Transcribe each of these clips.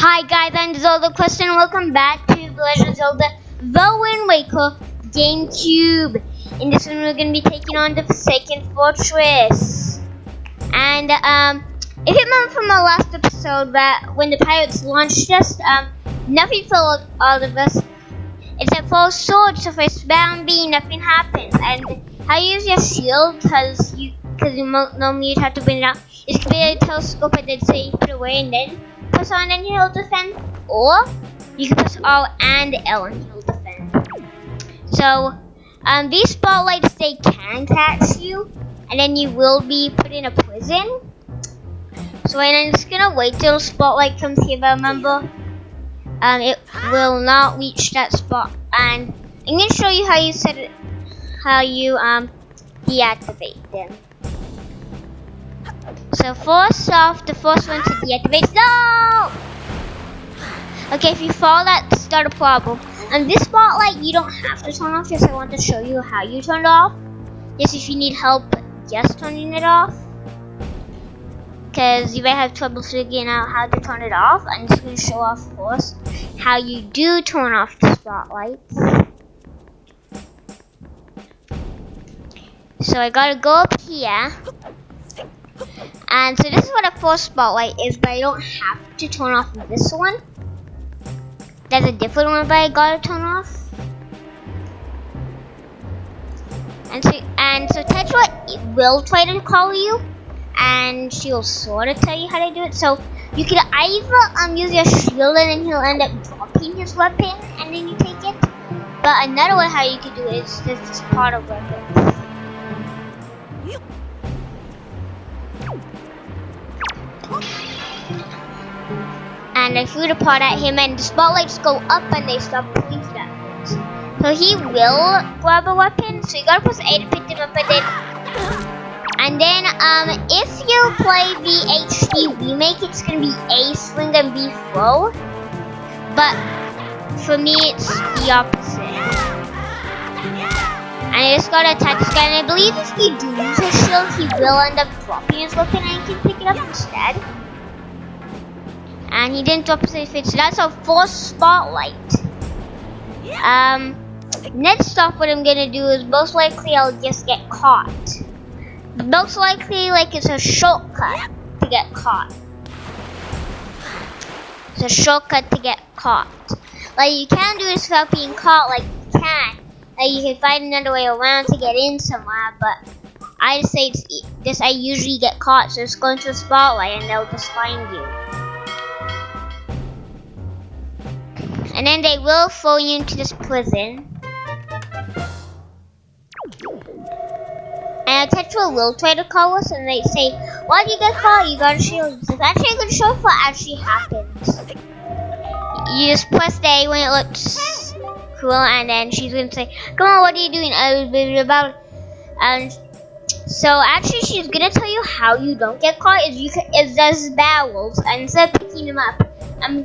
Hi guys, I'm Zelda Quest and welcome back to The Legend of Zelda The Wind Waker GameCube. In this one we're going to be taking on the Forsaken Fortress. And if you remember from our last episode that when the pirates launched us, nothing fell out of us except for a sword. So if I spam B, nothing happens. And how you use your shield, because you normally you'd have to bring it out, is to be a telescope and then say put away and then press on and he'll defend, or you can press R and L and he'll defend. So these spotlights, they can catch you and then you will be put in a prison. So I'm just gonna wait till the spotlight comes here, but remember it will not reach that spot, and I'm gonna show you how you set it, how you deactivate them. So first off, the first one to deactivate. No! Okay, if you fall, that's not a problem. And this spotlight you don't have to turn off, just I want to show you how you turn it off. Just if you need help just turning it off, because you may have trouble figuring out how to turn it off. I'm just going to show off first how you do turn off the spotlights. So I gotta go up here. And so this is what a first spotlight is, but I don't have to turn off this one. There's a different one that I gotta turn off. And so Tetra will try to call you, and she'll sort of tell you how to do it. So you can either use your shield and then he'll end up dropping his weapon and then you take it. But another way how you can do it is this part of weapons. And I threw the pot at him and the spotlights go up and they stop pointing at us. So he will grab a weapon, so you gotta press A to pick him up, and then if you play the HD remake, it's gonna be A swing and B throw. But for me it's the opposite. And I just gotta attack this guy, and I believe if you do use his shield, he will end up dropping his weapon and you can pick it up instead. And he didn't drop his face, so that's our first spotlight. Next off, what I'm gonna do is most likely I'll just get caught. Most likely, like, it's a shortcut to get caught. It's a shortcut to get caught. Like, you can do this without being caught, like you can. Like, you can find another way around to get in somewhere, but I just say it's this. I usually get caught, so just go into a spotlight and they'll just find you. And then they will throw you into this prison. And Tetra will try to call us, and they say, "Why did you get caught? You got a shield." It's actually a good show for what actually happens. You just press A when it looks cool, and then she's gonna say, "Come on, what are you doing?" About. And so actually, she's gonna tell you how you don't get caught. Is there's barrels, and instead of picking them up,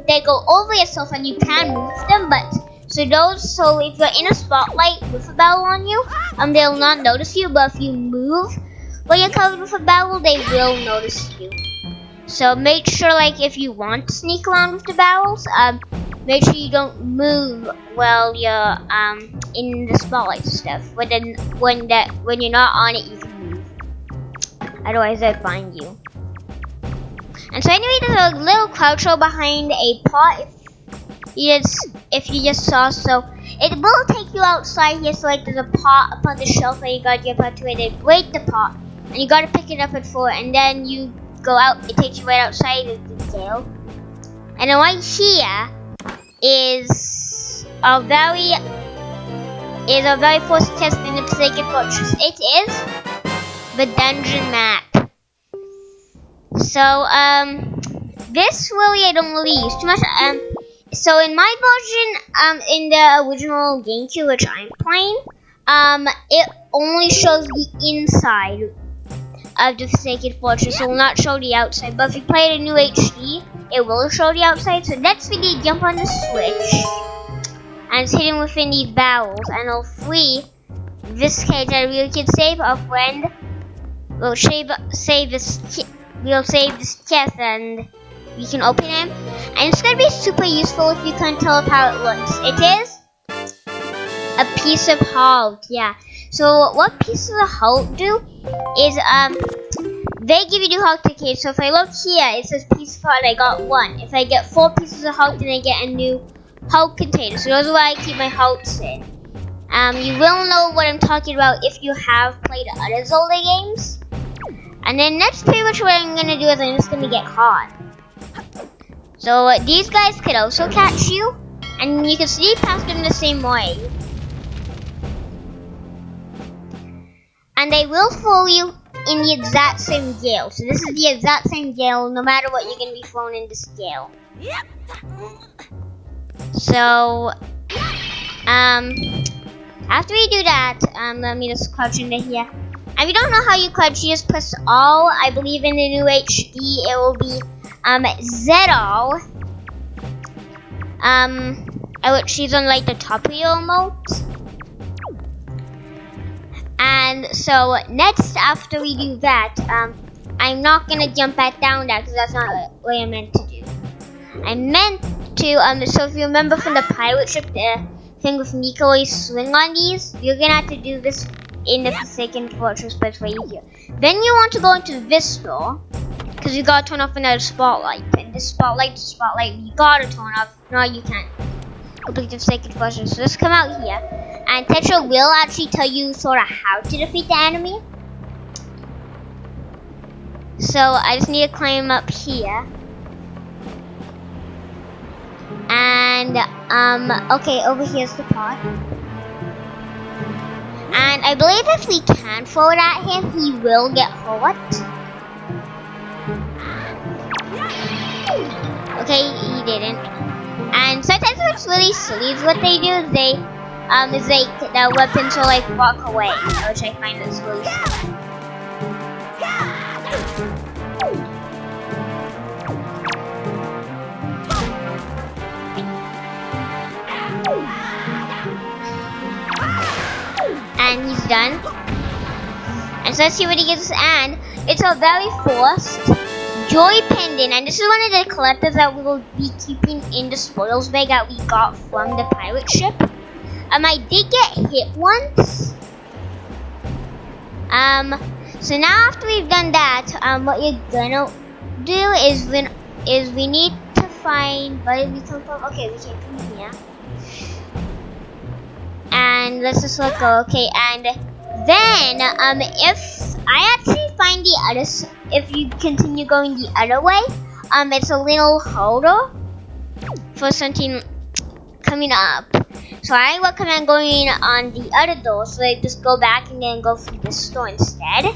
they go over yourself and you can move them, but so if you're in a spotlight with a barrel on you, they'll not notice you, but if you move while you're covered with a barrel, they will notice you. So make sure, like, if you want to sneak around with the barrels, make sure you don't move while you're in the spotlight stuff. But then when you're not on it, you can move. Otherwise they'll find you. And so anyway, there's a little crouch roll behind a pot if you just saw. So it will take you outside here, so like there's a pot up on the shelf and you gotta get back to it and break the pot. And you gotta pick it up at 4 and then you go out, it takes you right outside of the jail. And then right here is our very first test in the Forsaken Fortress. It is the dungeon map. So, this really I don't really use too much. So in my version, in the original GameCube, which I'm playing, it only shows the inside of the Forsaken Fortress. It will not show the outside. But if you play the new HD, it will show the outside. So next we need to jump on the switch, and it's hidden within these barrels, and it'll free this cage, and we can save our friend. We'll save this chest, and you can open them, and it's gonna be super useful if you can tell how it looks. It is a piece of Hulk, yeah. So what pieces of Hulk do is they give you new Hulk tickets. So if I look here, it says piece of Hulk, I got 1. If I get 4 pieces of Hulk, then I get a new Hulk container. So those are where I keep my Hulks in. You will know what I'm talking about if you have played other Zelda games. And then that's pretty much what I'm gonna do is I'm just gonna get caught. So these guys could also catch you, and you can sneak past them the same way. And they will follow you in the exact same gale. So this is the exact same gale, no matter what, you're gonna be thrown in this gale. So after we do that, let me just crouch into here. If you don't know how you crouch, you just press all. I believe in the new HD it will be Z all. She's on like the top of your remote. And so next, after we do that, I'm not gonna jump back down there because that's not what I meant to do. I meant to so if you remember from the pirate ship, the thing with Nico, you swing on these. You're gonna have to do this in the Forsaken Fortress, but it's right here. Then you want to go into this door because you gotta turn off another spotlight. And this spotlight, you gotta turn off. No, you can't. Complete the Forsaken Fortress. So just come out here. And Tetra will actually tell you sort of how to defeat the enemy. So I just need to climb up here. And okay, over here's the pot. And I believe if we can throw it at him, he will get hurt. Okay, he didn't. And sometimes what's really silly is what they do is they their weapons will like walk away, which I find is really silly. And he's done. And so let's see what he gives us. And it's a very forced Joy Pendant. And this is one of the collectors that we will be keeping in the spoils bag that we got from the pirate ship. I did get hit once. So now after we've done that, what you're gonna do is we need to find where did we come from? Okay, we came from here. And let's just let go. Okay, and then if I actually find the other, if you continue going the other way, it's a little holder for something coming up. So I recommend going on the other door, so I just go back and then go through this door instead.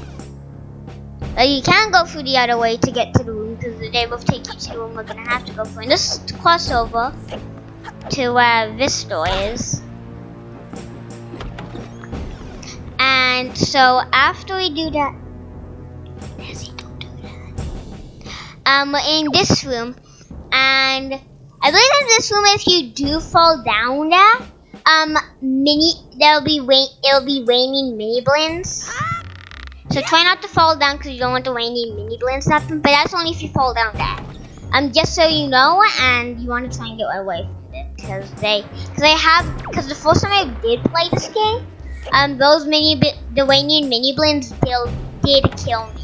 You can go through the other way to get to the room, because they will take you to the room we're gonna have to go through. And just cross over to where this door is. And so after we do that, we're in this room, and I believe in this room, if you do fall down there, it'll be raining mini blends. So try not to fall down because you don't want the raining mini blends to happen. But that's only if you fall down there. Just so you know, and you want to try and get away from it because the first time I did play this game, the raining mini blends did kill me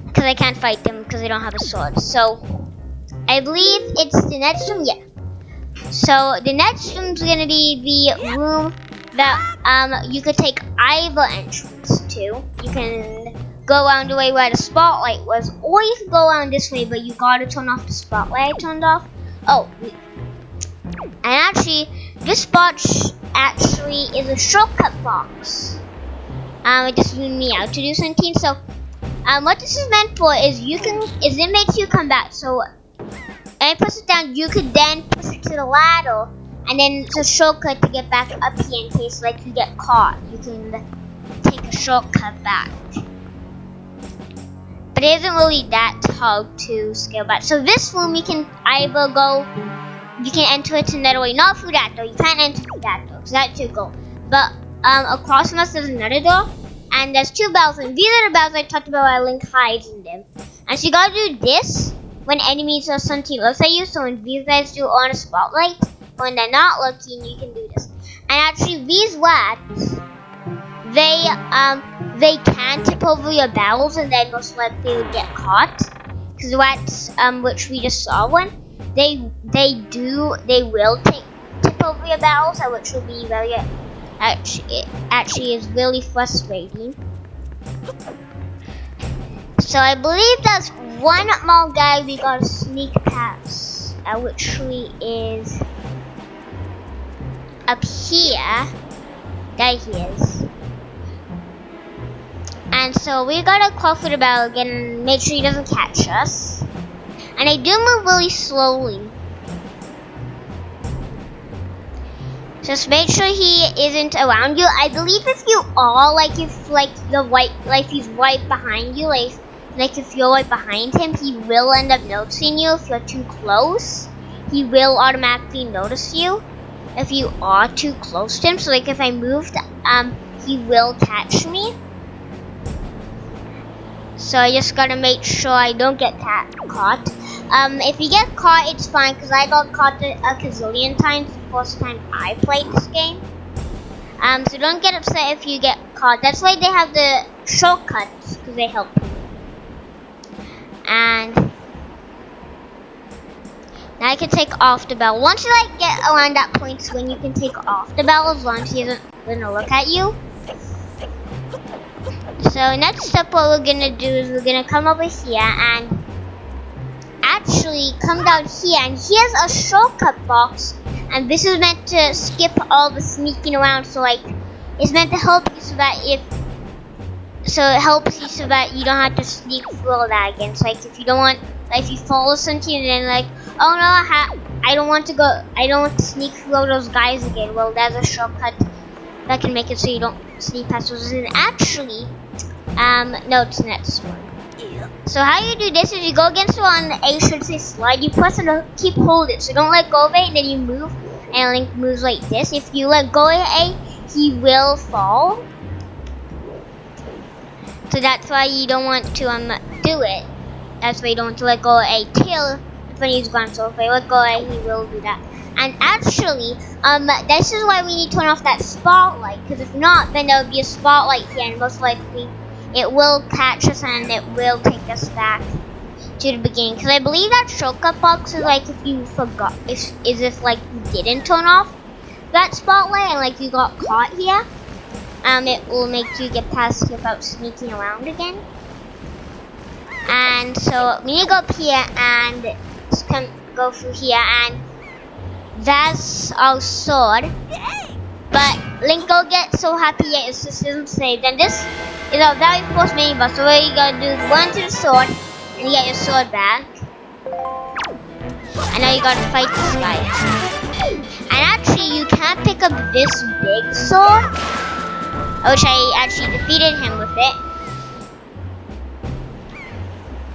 because I can't fight them because I don't have a sword. So I believe it's the next room, yeah. So the next room's gonna be the room that you could take either entrance to. You can go around the way where the spotlight was, or you can go around this way, but you gotta turn off the spotlight I turned off. Oh, and actually, this spot actually is a shortcut box. It just ruined me out to do something. So, what this is meant for is it makes you come back. So, and I press it down, you could then push it to the ladder, and then it's a shortcut to get back up here in case like you get caught. You can take a shortcut back. But it isn't really that hard to scale back. So this room you can either go, you can enter it another way, not through that door. You can't enter through that door, because that's your goal. But across from us there's another door, and there's 2 bells, and these are the bells I talked about where Link hides in them. And so you gotta do this when enemies or something looks at you. So when these guys do on a spotlight, when they're not looking, you can do this. And actually, these rats, they can tip over your barrels, and then most likely would get caught. Because rats, which we just saw one, they will tip over your barrels, which will be very actually is really frustrating. So I believe that's one more guy we gotta sneak past, which is up here. There he is. And so we gotta call for the barrel again and make sure he doesn't catch us. And I do move really slowly. Just make sure he isn't around you. I believe if you are, if he's right behind you, like if you're right behind him, he will end up noticing you. If you're too close, he will automatically notice you if you are too close to him. So like if I moved, he will catch me. So I just gotta make sure I don't get caught. If you get caught, it's fine, because I got caught a gazillion times the first time I played this game. So don't get upset if you get caught. That's why they have the shortcuts, because they help you. And now I can take off the bell. Once you get around that point, is when you can take off the bell, as long as he isn't gonna look at you. So next up, what we're gonna do is we're gonna come over here and actually come down here, and here's a shortcut box, and this is meant to skip all the sneaking around. So it's meant to help you so that it helps you so that you don't have to sneak through all that again. So if you don't want, if you follow something and then oh no, I don't want to sneak through all those guys again. Well, there's a shortcut that can make it so you don't sneak past those. And actually, no, it's the next one. So how you do this is you go against the one A should say slide. You press and keep hold it. So don't let go of it, and then you move, and Link moves like this. If you let go of A, he will fall. So that's why you don't want to do it. That's why you don't want to let go of A till when he's gone. So if I let go of A, he will do that. And actually, this is why we need to turn off that spotlight, because if not, then there will be a spotlight here, and most likely it will catch us and it will take us back to the beginning. Because I believe that shortcut box is if you forgot, if you didn't turn off that spotlight and you got caught here, it will make you get past without sneaking around again. And so we need to go up here and go through here, and that's our sword. But Link will get so happy that his system saved. And this is our very first mini boss. So what you gotta do is run to the sword and you get your sword back. And now you gotta fight this guy. And actually you can't pick up this big sword, which I actually defeated him with it.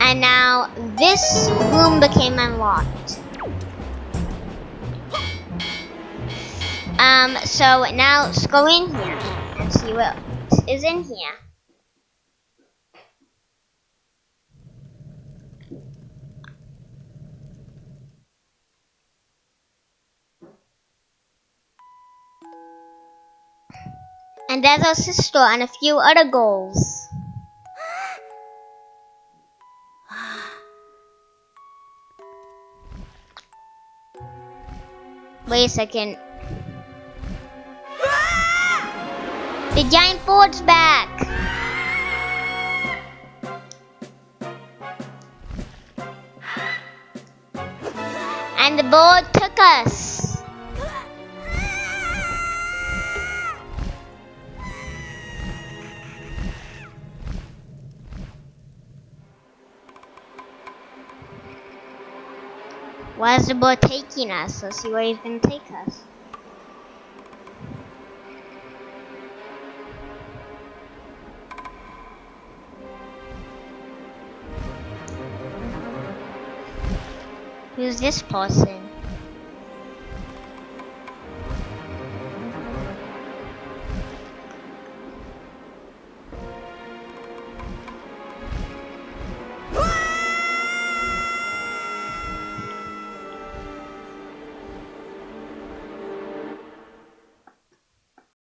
And now this room became unlocked. So now let's go in here and see what is in here. And there's our sister and a few other goals. Wait a second. The giant board's back. And the board took us. Why is the board taking us? Let's see where he's gonna take us. Who's this person?